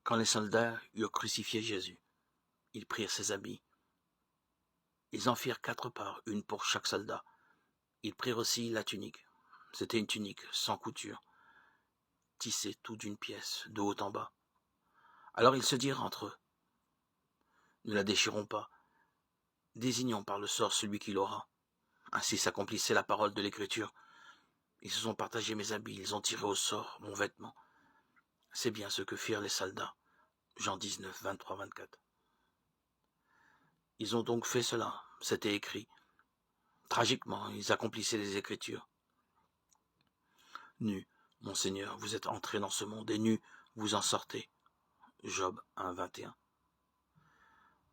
Quand les soldats eurent crucifié Jésus, ils prirent ses habits. Ils en firent 4 parts, une pour chaque soldat. Ils prirent aussi la tunique. C'était une tunique sans couture, tissée tout d'une pièce, de haut en bas. Alors ils se dirent entre eux, ne la déchirons pas, désignons par le sort celui qui l'aura. Ainsi s'accomplissait la parole de l'Écriture. Ils se sont partagés mes habits, ils ont tiré au sort mon vêtement. C'est bien ce que firent les soldats. Jean 19, 23, 24. Ils ont donc fait cela, c'était écrit. Tragiquement, ils accomplissaient les Écritures. Nu, mon Seigneur, vous êtes entré dans ce monde, et nu, vous en sortez. Job 1, 21.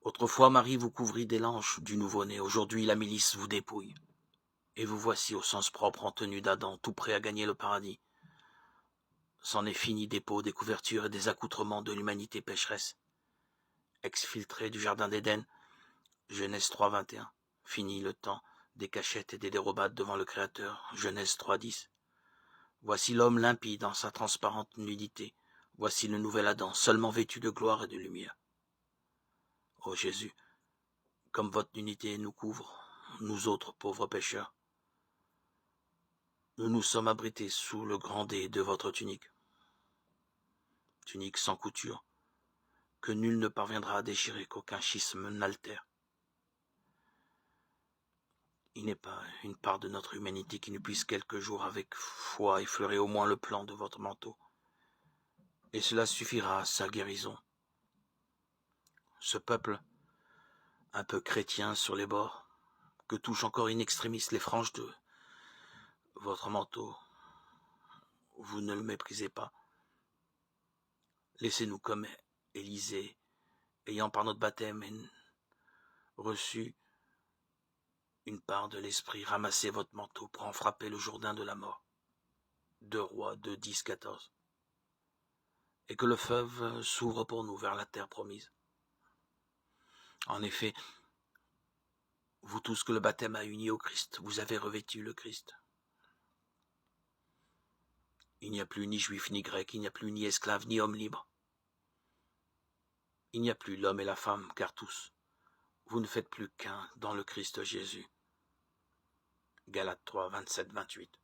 Autrefois, Marie vous couvrit des langes du nouveau-né. Aujourd'hui, la milice vous dépouille. Et vous voici au sens propre en tenue d'Adam, tout prêt à gagner le paradis. C'en est fini des peaux, des couvertures et des accoutrements de l'humanité pécheresse. Exfiltré du jardin d'Éden, Genèse 3, 21. Fini le temps des cachettes et des dérobades devant le Créateur, Genèse 3, 10. Voici l'homme limpide en sa transparente nudité. Voici le nouvel Adam, seulement vêtu de gloire et de lumière. Ô Jésus, comme votre nudité nous couvre, nous autres pauvres pécheurs, nous nous sommes abrités sous le grand dais de votre tunique. Tunique sans couture, que nul ne parviendra à déchirer, qu'aucun schisme n'altère. Il n'est pas une part de notre humanité qui ne puisse quelques jours avec foi effleurer au moins le plan de votre manteau. Et cela suffira à sa guérison. Ce peuple, un peu chrétien sur les bords, que touche encore in extremis les franges de votre manteau, vous ne le méprisez pas. Laissez-nous comme Élisée, ayant par notre baptême reçu une part de l'esprit, ramasser votre manteau pour en frapper le Jourdain de la mort. 2 Rois 2, 10, 14. Et que le fleuve s'ouvre pour nous vers la terre promise. En effet, vous tous que le baptême a unis au Christ, vous avez revêtu le Christ. Il n'y a plus ni juif ni grec, il n'y a plus ni esclave ni homme libre. Il n'y a plus l'homme et la femme, car tous, vous ne faites plus qu'un dans le Christ Jésus. Galates 3, 27, 28.